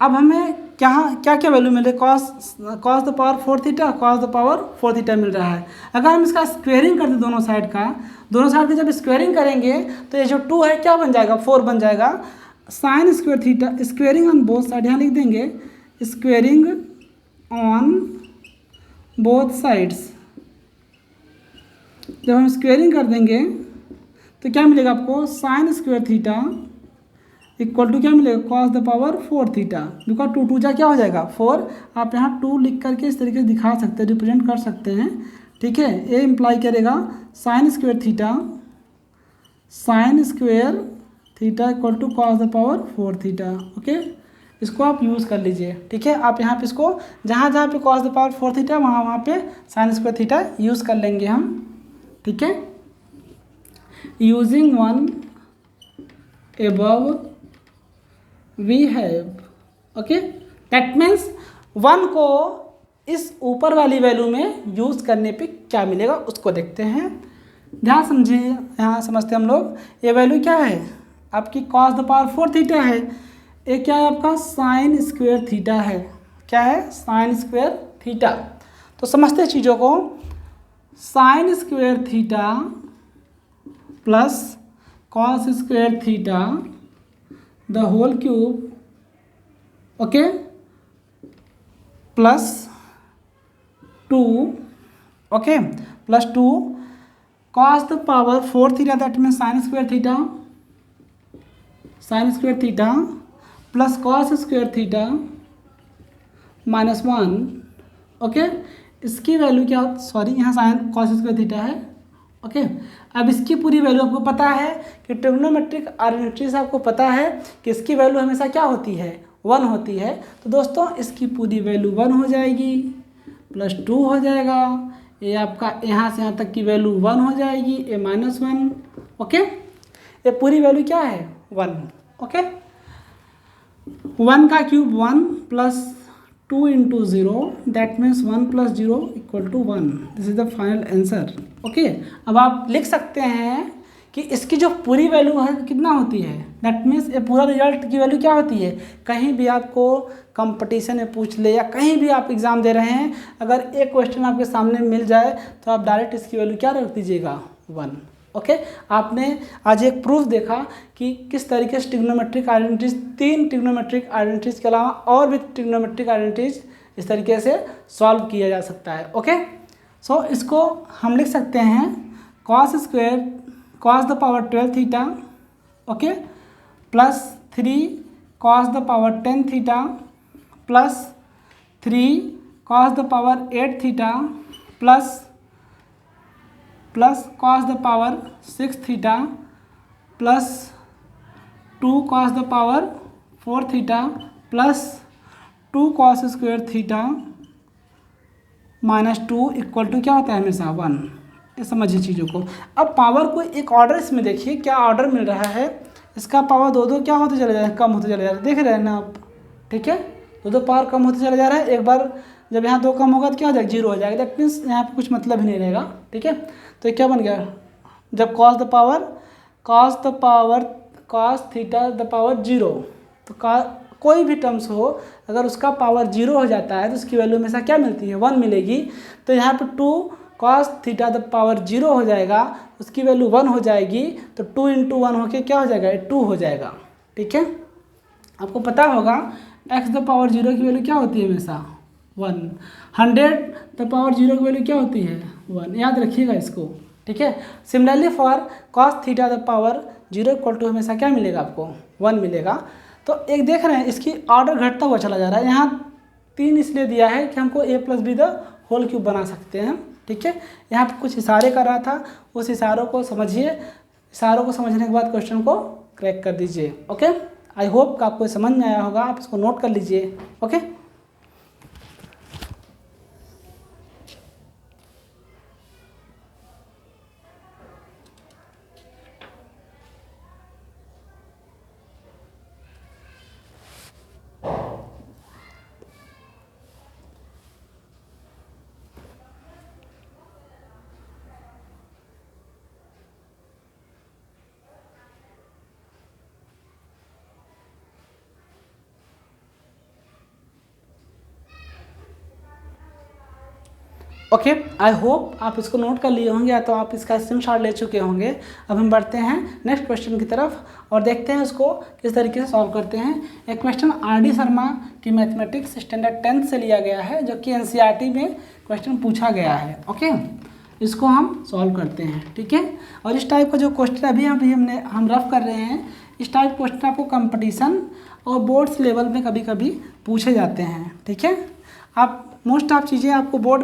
अब हमें क्या क्या वैल्यू मिले, cos the power 4 theta, cos the power 4 theta मिल रहा है। अगर हम इसका स्क्वेयरिंग कर दें दोनों साइड की जब स्क्वेयरिंग करेंगे तो ये जो 2 है क्या बन जाएगा, 4 बन जाएगा। Sign square theta, squaring on both side, यहाँ लिख देंगे स्क्वेयरिंग ऑन बोथ साइड्स। जब हम स्क्वेयरिंग कर देंगे तो क्या मिलेगा आपको, sine square theta equal to क्या मिलेगा, cos the power 4 theta. Because two two जा क्या हो जाएगा 4। आप यहाँ 2 लिख करके इस तरीके से दिखा सकते हैं, रिप्रेजेंट कर सकते हैं। ठीक है, ये इम्प्लाई करेगा sine square theta equal to cos the power 4 theta. Okay, इसको आप यूज़ कर लीजिए। ठीक है, आप यहाँ पे इसको जहाँ जहाँ पे कॉस द पावर 4 थीटा वहाँ वहाँ पे साइन स्क्वेयर थीटा यूज़ कर लेंगे हम। ठीक है, using one above we have. Okay, that means 1 को इस ऊपर वाली वैल्यू में यूज़ करने पे क्या मिलेगा उसको देखते हैं। ध्यान समझिए, यहाँ समझते हैं हम लोग। ये वैल्यू क्या है आपकी, कॉस द पावर 4 थीटा है। ये क्या है आपका, साइन स्क्वेयर थीटा है। क्या है, साइन स्क्वेयर थीटा। तो समझते हैं चीज़ों को। Sine square theta plus cos square theta the whole cube, okay, plus 2, okay, plus 2 cos the power 4 theta, that means sine square theta plus cos square theta minus 1। Okay, इसकी वैल्यू क्या, सॉरी यहाँ साइन कॉस स्क्वेयर थीटा है। ओके, अब इसकी पूरी वैल्यू आपको पता है कि ट्रिग्नोमेट्रिक आइडेंटिटी से आपको पता है कि इसकी वैल्यू हमेशा क्या होती है, 1 होती है। तो दोस्तों इसकी पूरी वैल्यू 1 हो जाएगी, प्लस 2 हो जाएगा, ये आपका यहाँ से यहाँ तक की वैल्यू 1 हो जाएगी, ये -1। ओके, ये पूरी वैल्यू क्या है 1। ओके, 1 का cube 1 plus 2 into 0, that means 1 plus 0 equal to 1। This is the final answer. Okay, अब आप लिख सकते हैं कि इसकी जो पूरी वैल्यू है कितना होती है, दैट मीन्स ये पूरा रिजल्ट की वैल्यू क्या होती है। कहीं भी आपको कंपटीशन में पूछ ले या कहीं भी आप एग्ज़ाम दे रहे हैं, अगर एक क्वेश्चन आपके सामने मिल जाए तो आप डायरेक्ट इसकी वैल्यू क्या रख दीजिएगा, 1। ओके, आपने आज एक प्रूफ देखा कि किस तरीके से ट्रिग्नोमेट्रिक आइडेंटिटीज, 3 ट्रिग्नोमेट्रिक आइडेंटिटीज के अलावा और भी ट्रिग्नोमेट्रिक आइडेंटिटीज इस तरीके से सॉल्व किया जा सकता है। ओके, सो इसको हम लिख सकते हैं cos the power 12 theta, okay, plus 3 cos the power 10 theta plus 3 cos the power 8 theta plus cos the power 6 theta plus 2 cos the power 4 theta plus 2 cos square theta minus 2 equal to क्या होता है हमेशा 1। ये समझिए चीज़ों को। अब पावर को एक ऑर्डर इसमें देखिए क्या ऑर्डर मिल रहा है। इसका पावर दो क्या होते चले जा रहे हैं, कम होते चले जा रहे हैं, देख रहे हैं ना आप। ठीक है, दो पावर कम होते चले जा रहे हैं। एक बार जब यहाँ 2 कम होगा तो क्या हो जाएगा, 0 हो जाएगा। दैट मीन्स यहाँ पे कुछ मतलब ही नहीं रहेगा। ठीक है, तो क्या बन गया, जब कॉस थीटा द पावर 0, तो कोई भी टर्म्स हो अगर उसका पावर 0 हो जाता है तो उसकी वैल्यू हमेशा क्या मिलती है, 1 मिलेगी। तो यहाँ पे 2 कॉस थीटा द पावर 0 हो जाएगा, उसकी वैल्यू 1 हो जाएगी। तो 2 इंटू 1 होके क्या हो जाएगा, 2 हो जाएगा। ठीक है, आपको पता होगा x द पावर 0 की वैल्यू क्या होती है हमेशा 1। 100 द पावर 0 की वैल्यू क्या होती है 1, याद रखिएगा इसको। ठीक है, similarly for cos theta the power 0 equal to हमेशा क्या मिलेगा आपको, 1 मिलेगा। तो एक देख रहे हैं इसकी ऑर्डर घटता हुआ चला जा रहा है। यहाँ 3 इसलिए दिया है कि हमको a plus B the whole cube बना सकते हैं। ठीक है, यहाँ पे कुछ इशारे कर रहा था, उस इशारों को समझिए। इशारों को समझने के बाद क्वेश्चन को क्रैक कर दीजिए। ओके, आई होप आपको समझ में आया होगा, आप इसको नोट कर लीजिए। ओके, ओके, आई होप आप इसको नोट कर लिए होंगे या तो आप इसका स्क्रीनशॉट ले चुके होंगे। अब हम बढ़ते हैं नेक्स्ट क्वेश्चन की तरफ और देखते हैं उसको किस तरीके से सॉल्व करते हैं। एक क्वेश्चन आर.डी. शर्मा की मैथमेटिक्स स्टैंडर्ड 10th से लिया गया है, जो कि एनसीईआरटी में क्वेश्चन पूछा गया है। ओके, इसको हम सॉल्व करते हैं, ठीक है। और इस टाइप का जो क्वेश्चन अभी हम रफ कर रहे हैं, इस टाइप क्वेश्चन आपको कंपटीशन और बोर्ड्स लेवल में कभी कभी पूछे जाते हैं, ठीक है। आप मोस्ट ऑफ चीज़ें आपको बोर्ड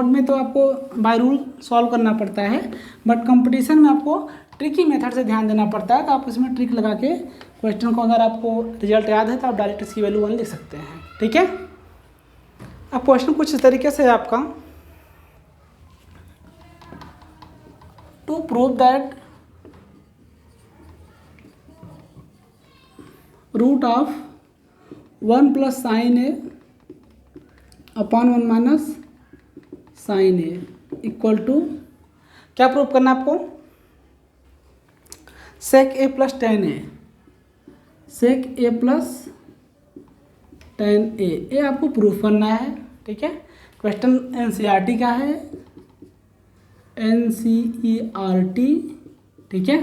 में तो आपको बाय रूल सॉल्व करना पड़ता है, बट कंपटीशन में आपको ट्रिकी मेथड से ध्यान देना पड़ता है। तो आप इसमें ट्रिक लगा के क्वेश्चन को, अगर आपको रिजल्ट याद है तो आप डायरेक्ट इसकी वैल्यू 1 लिख सकते हैं, ठीक है। अब क्वेश्चन कुछ इस तरीके से है आपका, to prove that root of 1 + sin a upon 1 minus sin a equal to, क्या प्रूव करना है आपको, sec a + tan a, sec a + tan a, ये आपको प्रूफ करना है, ठीक है। क्वेश्चन एनसीईआरटी का है, एनसीईआरटी, ठीक है।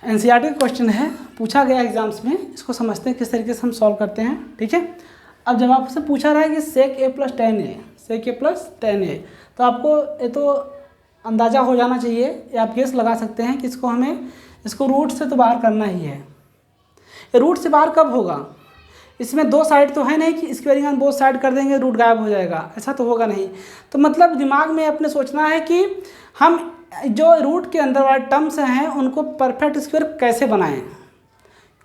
एनसीईआरटी का क्वेश्चन है, पूछा गया एग्जाम्स में। इसको समझते हैं किस तरीके से हम सॉल्व करते हैं, ठीक है। अब जब आपसे पूछा रहा है कि sec a + tan a, sec a + tan a, तो आपको ये तो अंदाज़ा हो जाना चाहिए, या आप गेस लगा सकते हैं कि इसको रूट से तो बाहर करना ही है। ये रूट से बाहर कब होगा, इसमें 2 साइड तो है नहीं कि इसके वजह से बोथ साइड कर देंगे रूट गायब हो जाएगा, ऐसा तो होगा नहीं। तो मतलब दिमाग में अपने सोचना है कि हम जो रूट के अंदर वाले टर्म्स हैं उनको परफेक्ट स्क्वायर कैसे बनाएं,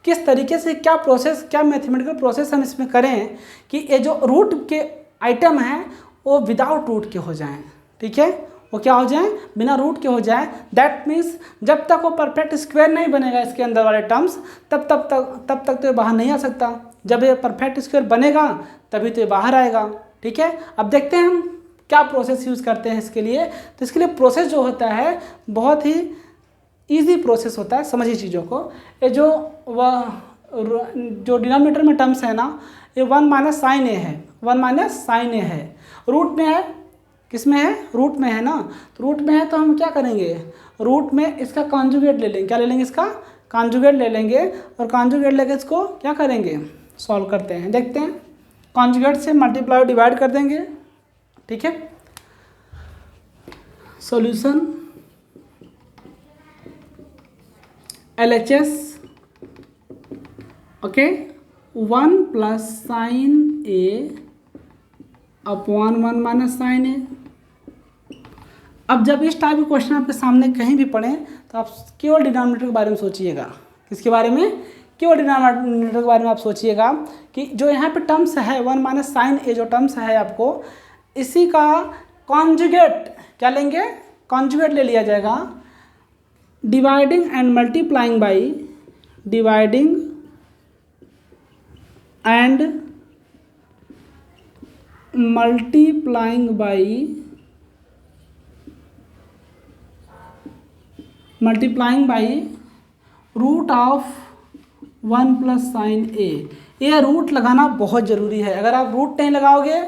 किस तरीके से, क्या प्रोसेस, क्या मैथमेटिकल प्रोसेस हम इसमें करें कि ये जो रूट के आइटम हैं वो विदाउट रूट के हो जाएं, ठीक है। वो क्या हो जाएं, बिना रूट के हो जाएं। दैट मीन्स जब तक वो परफेक्ट स्क्वायर नहीं बनेगा इसके अंदर वाले टर्म्स, तब तक तो ये बाहर नहीं आ सकता। जब ये परफेक्ट स्क्वायर बनेगा तभी तो ये बाहर आएगा, ठीक है। अब देखते हैं हम क्या प्रोसेस यूज़ करते हैं इसके लिए। तो इसके लिए प्रोसेस जो होता है बहुत ही ईजी प्रोसेस होता है, समझिए चीज़ों को। ये जो डिनोमिनेटर में टर्म्स है ना, ये 1 - sin a है, 1 - sin a है। रूट में है, किस में है, रूट में है ना। तो रूट में है तो हम क्या करेंगे, रूट में इसका कॉन्जुगेट ले लेंगे। क्या ले लेंगे, इसका कॉन्जुगेट ले लेंगे, और कॉन्जुगेट लेके इसको क्या करेंगे, सॉल्व करते हैं। देखते हैं, कॉन्जुगेट से मल्टीप्लाई डिवाइड कर देंगे, ठीक है। Solution LHS, okay, 1 + sin a upon 1 - sin a। अब जब इस टाइप के क्वेश्चन आपके सामने कहीं भी पढ़े तो आप केवल डिनोमिनेटर के बारे में सोचिएगा। किसके बारे में, केवल डिनोमिनेटर के बारे में आप सोचिएगा कि जो यहाँ पे टर्म्स है 1 - sin a, जो टर्म्स है आपको इसी का कॉन्जुगेट क्या लेंगे, कॉन्जुगेट ले लिया जाएगा। Dividing and multiplying by, dividing and multiplying by root of 1 + sin a। ये रूट लगाना बहुत ज़रूरी है। अगर आप रूट नहीं लगाओगे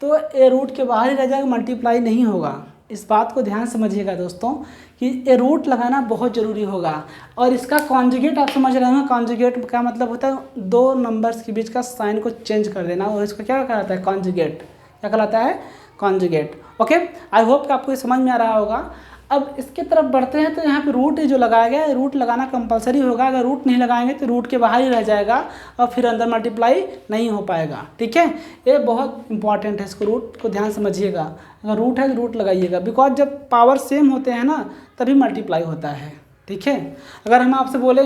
तो ये रूट के बाहर ही रह जाएगा, मल्टीप्लाई नहीं होगा। इस बात को ध्यान समझिएगा दोस्तों कि ये रूट लगाना बहुत ज़रूरी होगा। और इसका कॉन्जुगेट आप समझ रहे हो, कॉन्जुगेट का मतलब होता है 2 नंबर्स के बीच का साइन को चेंज कर देना, और इसको क्या कहलाता है, कॉन्जुगेट। क्या कहलाता है, कॉन्जुगेट। ओके, आई होप कि आपको ये समझ में आ रहा होगा। अब इसके तरफ बढ़ते हैं तो यहाँ पे रूट जो लगाया गया है, रूट लगाना कंपलसरी होगा। अगर रूट नहीं लगाएंगे तो रूट के बाहर ही रह जाएगा और फिर अंदर मल्टीप्लाई नहीं हो पाएगा, ठीक है। ये बहुत इंपॉर्टेंट है, इसको रूट को ध्यान समझिएगा। अगर रूट है तो रूट लगाइएगा, बिकॉज जब पावर सेम होते हैं ना तभी मल्टीप्लाई होता है, ठीक है। अगर हम आपसे बोले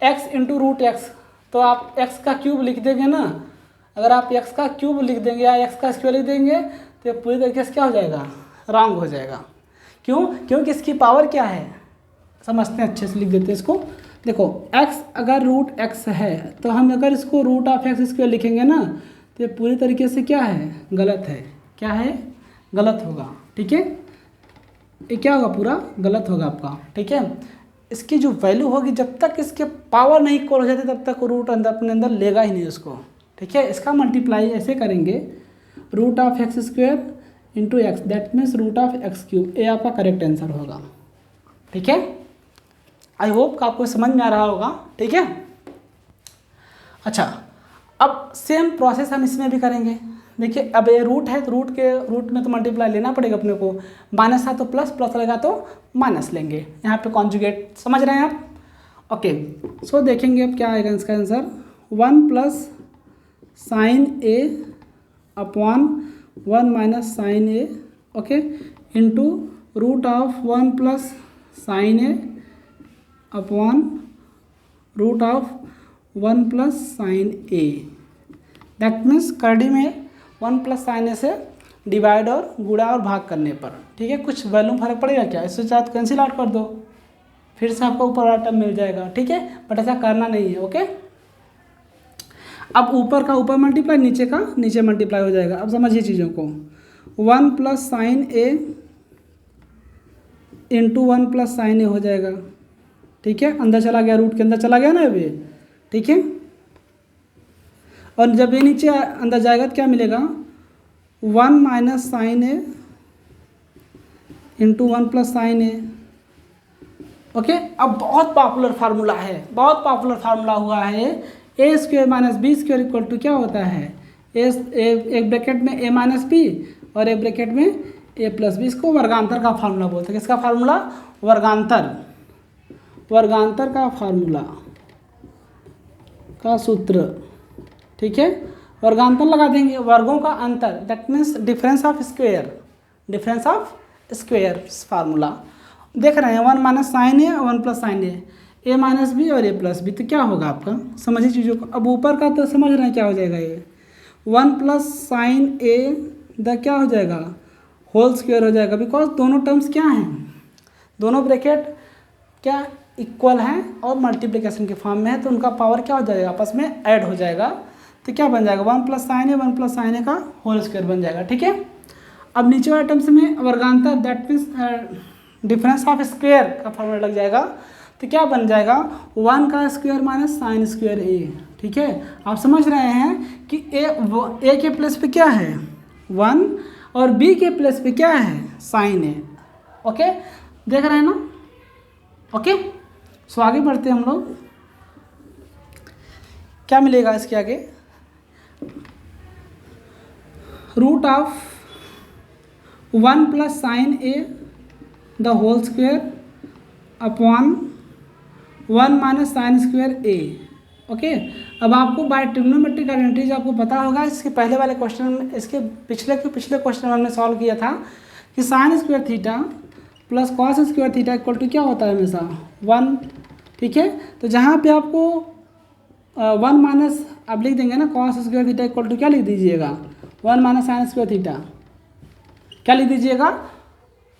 x × √x तो आप x का क्यूब लिख देंगे ना। अगर आप x का क्यूब लिख देंगे या x का स्क्वायर लिख देंगे तो ये पूरी तरीके से क्या हो जाएगा, रॉन्ग हो जाएगा। क्यों, क्योंकि इसकी पावर क्या है, समझते हैं, अच्छे से लिख देते हैं इसको। देखो x अगर √x है तो हम अगर इसको √(x²) लिखेंगे ना तो ये पूरी तरीके से क्या है, गलत है। क्या है, गलत होगा, ठीक है। ये क्या होगा, पूरा गलत होगा आपका, ठीक है। इसकी जो वैल्यू होगी जब तक इसके पावर नहीं इक्वल हो जाती तब तक रूट अपने अंदर लेगा ही नहीं उसको, ठीक है। इसका मल्टीप्लाई ऐसे करेंगे, √(x² into x, that means root of x cube. ये आपका करेक्ट आंसर होगा। ठीक है, आई होप कि आपको समझ में आ रहा होगा। ठीक है, अच्छा अब सेम प्रोसेस हम इसमें भी करेंगे। देखिए अब ये रूट है तो रूट में तो मल्टीप्लाई लेना पड़ेगा अपने को, माइनस है तो प्लस, प्लस लगेगा तो माइनस लेंगे, यहाँ पे कॉन्जुगेट, समझ रहे हैं आप। ओके, सो देखेंगे अब क्या आएगा इसका answer, 1 plus sine A upon 1 minus sine A, okay, into root of 1 plus sine A upon root of 1 plus sine A. That means करड़ी में 1 प्लस साइन ए से डिवाइड और गुणा और भाग करने पर, ठीक है, कुछ वैल्यू फर्क पड़ेगा क्या, इससे चाहे तो कैंसिल आउट कर दो, फिर से आपको ऊपर वाला टर्म मिल जाएगा। ठीक है, बट ऐसा करना नहीं है। ओके, अब ऊपर का ऊपर मल्टीप्लाई, नीचे का नीचे मल्टीप्लाई हो जाएगा। अब समझिए चीज़ों को, 1 प्लस साइन ए इंटू 1 प्लस साइन ए हो जाएगा। ठीक है, अंदर चला गया, रूट के अंदर चला गया ना अभी। ठीक है, और जब ये नीचे अंदर जाएगा तो क्या मिलेगा, 1 minus sine A into 1 plus sine A. Okay, अब बहुत पॉपुलर फार्मूला है, बहुत पॉपुलर फार्मूला हुआ है, A square minus B square equal to क्या होता है, एक ब्रैकेट में ए माइनस बी और एक ब्रैकेट में ए प्लस बी। इसको वर्गांतर का फार्मूला बोलते हैं। किसका फार्मूला, वर्गांतर, वर्गांतर का फार्मूला का सूत्र। ठीक है, वर्गांतर लगा देंगे, वर्गों का अंतर, that means difference of square, difference of square formula. देख रहे हैं 1 माइनस साइन ए और 1 प्लस साइन ए माइनस बी और ए प्लस बी, तो क्या होगा आपका, समझिए चीज़ों को। अब ऊपर का तो समझ रहे हैं क्या हो जाएगा, ये 1 प्लस साइन ए द क्या हो जाएगा, होल स्क्वायर हो जाएगा, बिकॉज दोनों टर्म्स क्या हैं, दोनों ब्रैकेट क्या इक्वल हैं और मल्टीप्लिकेशन के फॉर्म में है, तो उनका पावर क्या हो जाएगा, आपस में ऐड हो जाएगा। तो क्या बन जाएगा, 1 प्लस साइन ए 1 प्लस साइन ए का होल स्क्वायर बन जाएगा। ठीक है, अब नीचे वाले टर्म्स में वर्गांतर, that means difference of square का फॉर्मूला लग जाएगा। तो क्या बन जाएगा, 1 का square minus sine square A. ठीक है, आप समझ रहे हैं कि ए के प्लेस पे क्या है 1 और बी के प्लेस पे क्या है साइन ए। ओके, देख रहे हैं ना। ओके, सो आगे बढ़ते हैं हम लोग, क्या मिलेगा इसके आगे, root of 1 plus sine A the whole square upon 1 minus sine square A. Okay, अब आपको बाय ट्रिग्नोमेट्रिक आइडेंटिटीज आपको पता होगा, इसके पहले वाले क्वेश्चन में, इसके पिछले क्वेश्चन में हमने सॉल्व किया था कि sine square theta plus cos square theta equal to क्या होता है हमेशा 1। ठीक है, तो जहाँ पे आपको 1 माइनस आप लिख देंगे ना, cos square theta equal to क्या लिख दीजिएगा, 1 माइनस साइन स्क्वायर थीटा, क्या लिख दीजिएगा,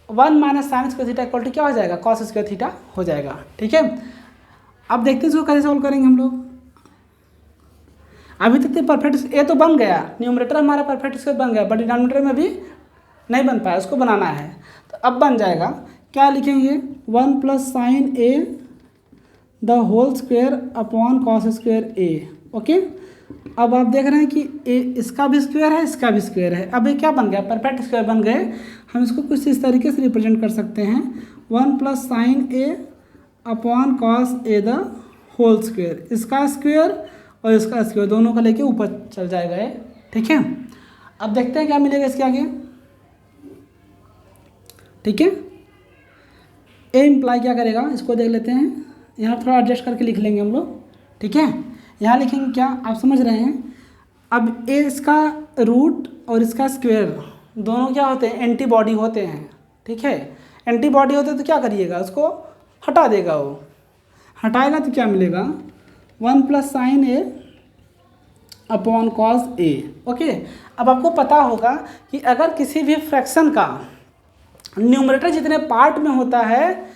1 minus sine square theta equal to क्या हो जाएगा, कॉस स्क्वायर थीटा हो जाएगा। ठीक है, अब देखते हैं इसको कैसे सॉल्व करेंगे हम लोग। अभी तक तो परफेक्ट ए तो बन गया, न्यूमरेटर हमारा परफेक्ट स्क्वायर बन गया, बट डिनोमिनेटर में भी नहीं बन पाया, उसको बनाना है। तो अब बन जाएगा, क्या लिखेंगे, 1 plus sine A the whole square upon cos square A. Okay, अब आप देख रहे हैं कि ए इसका भी स्क्वायर है, इसका भी स्क्वायर है। अब ये क्या बन गया, परफेक्ट स्क्वायर बन गए। हम इसको कुछ इस तरीके से रिप्रेजेंट कर सकते हैं, 1 plus sine A upon cos A the whole square, इसका स्क्वायर और इसका स्क्वायर दोनों का लेके ऊपर चल जाएगा ये। ठीक है, अब देखते हैं क्या मिलेगा इसके आगे। ठीक है, ए इम्प्लाई क्या करेगा, इसको देख लेते हैं, यहाँ थोड़ा एडजस्ट करके लिख लेंगे हम लोग। ठीक है, यहाँ लिखेंगे क्या, आप समझ रहे हैं। अब ए इसका रूट और इसका स्क्वायर दोनों क्या होते हैं, एंटीबॉडी होते हैं। ठीक है, एंटीबॉडी होते हैं तो क्या करिएगा, उसको हटा देगा, वो हटाएगा तो क्या मिलेगा, 1 plus sine A upon cos A. Okay, अब आपको पता होगा कि अगर किसी भी फ्रैक्शन का न्यूमरेटर जितने पार्ट में होता है,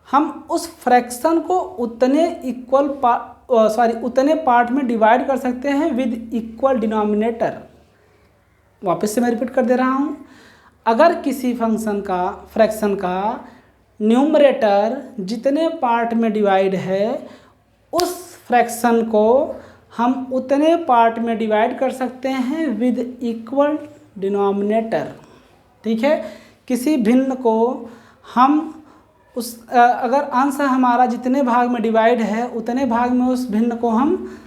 हम उस फ्रैक्शन को उतने उतने पार्ट में डिवाइड कर सकते हैं विद इक्वल डिनोमिनेटर। वापस से मैं रिपीट कर दे रहा हूँ, अगर किसी फ्रैक्शन का न्यूमरेटर जितने पार्ट में डिवाइड है, उस फ्रैक्शन को हम उतने पार्ट में डिवाइड कर सकते हैं विद इक्वल डिनोमिनेटर। ठीक है। किसी भिन्न को हम अगर अंश हमारा जितने भाग में डिवाइड है उतने भाग में उस भिन्न को हम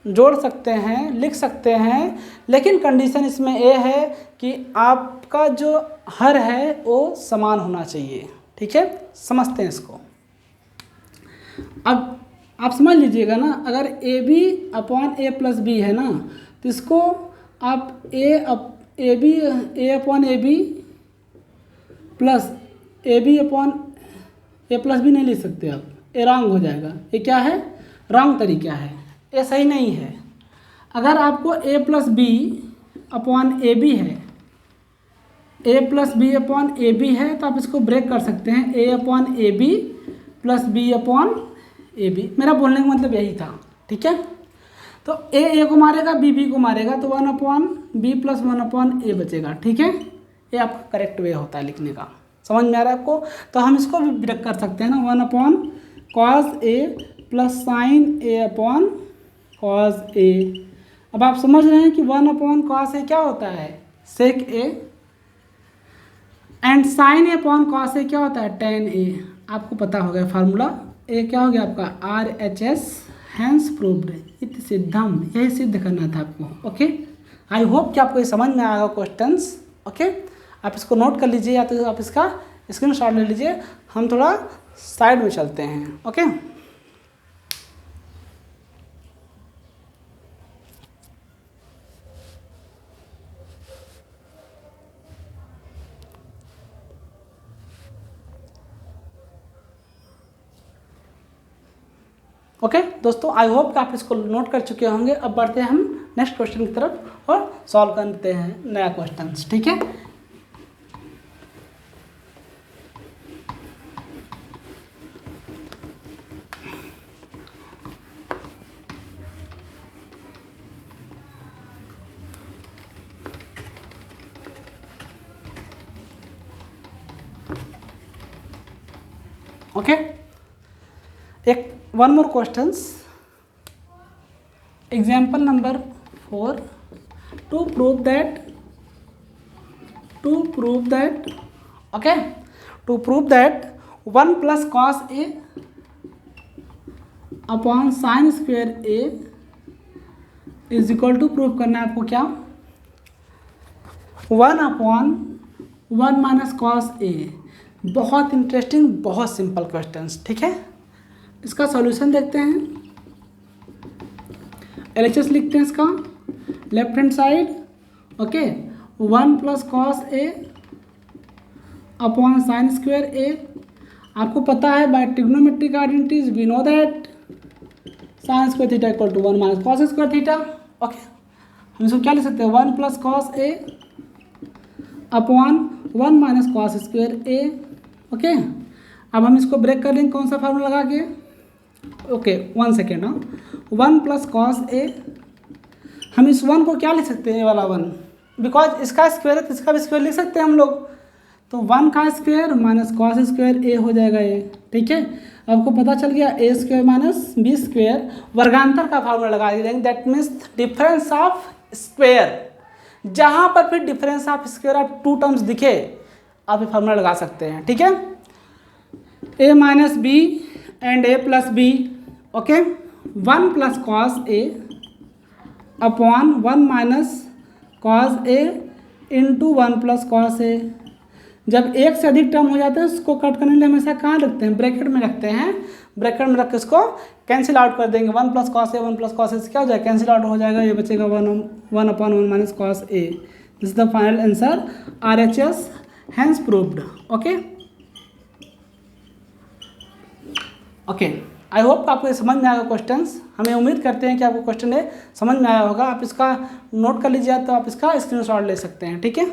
जोड़ सकते हैं, लिख सकते हैं, लेकिन कंडीशन इसमें ये है कि आपका जो हर है वो समान होना चाहिए। ठीक है, समझते हैं इसको। अब आप समझ लीजिएगा ना, अगर A B upon A plus B है ना, तो इसको आप A upon A B plus A B upon A plus B नहीं लिख सकते आप, ये रॉन्ग हो जाएगा। ये क्या है, रॉन्ग तरीका है, ये सही नहीं है। अगर आपको A plus B upon A B है, A plus B upon A B है, तो आप इसको ब्रेक कर सकते हैं, A upon A B plus B upon A B. मेरा बोलने का मतलब यही था। ठीक है, तो ए को मारेगा, बी को मारेगा, तो 1 अपॉन बी प्लस 1 अपॉन ए बचेगा। ठीक है, ये आपका करेक्ट वे होता है लिखने का। समझ में आ रहा है आपको? तो हम इसको भी ब्रेक कर सकते हैं ना, 1 upon cos A plus sine A upon cos ए। अब आप समझ रहे हैं कि 1 अपॉन कॉस ए क्या होता है, sec A, and sine A upon cos A क्या होता है, टेन ए। आपको पता होगा फार्मूला, ए क्या हो गया आपका RHS, हैंस प्रूव्ड इति सिद्धम, यही सिद्ध करना था आपको। ओके, आई होप कि आपको ये समझ में आएगा क्वेश्चंस। ओके, आप इसको नोट कर लीजिए या तो आप इसका स्क्रीनशॉट ले लीजिए। हम थोड़ा साइड में चलते हैं। ओके, ओके दोस्तों, आई होप कि आप इसको नोट कर चुके होंगे। अब बढ़ते हैं हम नेक्स्ट क्वेश्चन की तरफ और सॉल्व करते हैं नया क्वेश्चन। ठीक है, ओके, एक one more questions. Example number 4, to prove that okay, to prove that 1 plus cos A upon sine square A is equal to, prove करना है आपको क्या, 1 अपॉन 1 माइनस कॉस ए। बहुत इंटरेस्टिंग, बहुत सिंपल क्वेश्चंस। ठीक है, इसका सॉल्यूशन देखते हैं। LHS लिखते हैं इसका left hand side. Okay, 1 plus cos A upon sine square A. आपको पता है by trigonometric identities we know that sine square theta equal to 1 minus cos square theta. Okay, हम इसको क्या लिख सकते हैं, 1 plus cos A upon 1 minus cos square A. Okay, अब हम इसको ब्रेक कर लेंगे, कौन सा फार्मूला लगा के। Okay, 1 second. 1 प्लस कॉस ए, हम इस 1 को क्या लिख सकते हैं, ये वाला 1, बिकॉज इसका स्क्वायर है तो इसका भी स्क्वायर लिख सकते हैं हम लोग। तो 1 का square minus cos square A हो जाएगा ये। ठीक है, आपको पता चल गया A square minus B square, वर्गांतर का फार्मूला लगा देंगे, that means difference of square. जहाँ पर फिर difference of square of 2 terms दिखे आप ये फार्मूला लगा सकते हैं। ठीक है, A minus B and A plus B. Okay, 1 plus cos A upon 1 minus cos A into 1 plus cos ए। जब एक से अधिक टर्म हो जाते हैं उसको कट करने के लिए हमेशा कहाँ रखते हैं, ब्रैकेट में रखते हैं। ब्रैकेट में रख के इसको कैंसिल आउट कर देंगे। 1 प्लस कॉस ए 1 प्लस कॉस ए से क्या हो जाएगा, कैंसिल आउट हो जाएगा। ये बचेगा 1 upon 1 minus cos A. This is the final answer, RHS hence proved. Okay okay, I hope आपको ये समझ में आएगा क्वेश्चंस। हमें उम्मीद करते हैं कि आपको क्वेश्चन ये समझ में आया होगा। आप इसका नोट कर लीजिए तो आप इसका स्क्रीनशॉट ले सकते हैं। ठीक है,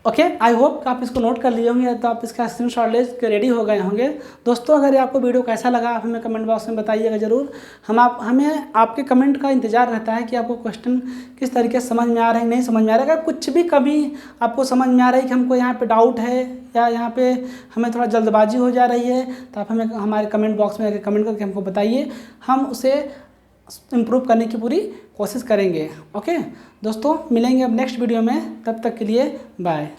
ओके, आई होप आप इसको नोट कर लिए होंगे, तो आप इसका स्क्रीनशॉट ले के रेडी हो गए होंगे। दोस्तों, अगर आपको वीडियो कैसा लगा आप हमें कमेंट बॉक्स में बताइएगा ज़रूर। हमें आपके कमेंट का इंतज़ार रहता है कि आपको क्वेश्चन किस तरीके से समझ में आ रहा है, नहीं समझ में आ रहा है। अगर कुछ भी कभी आपको समझ में आ रहा है कि हमको यहाँ पे डाउट है या यहाँ पे हमें थोड़ा जल्दबाजी हो जा रही है, तो आप हमें हमारे कमेंट बॉक्स में आकर कमेंट करके हमको बताइए, हम उसे इम्प्रूव करने की पूरी कोशिश करेंगे। ओके दोस्तों, मिलेंगे अब नेक्स्ट वीडियो में, तब तक के लिए बाय।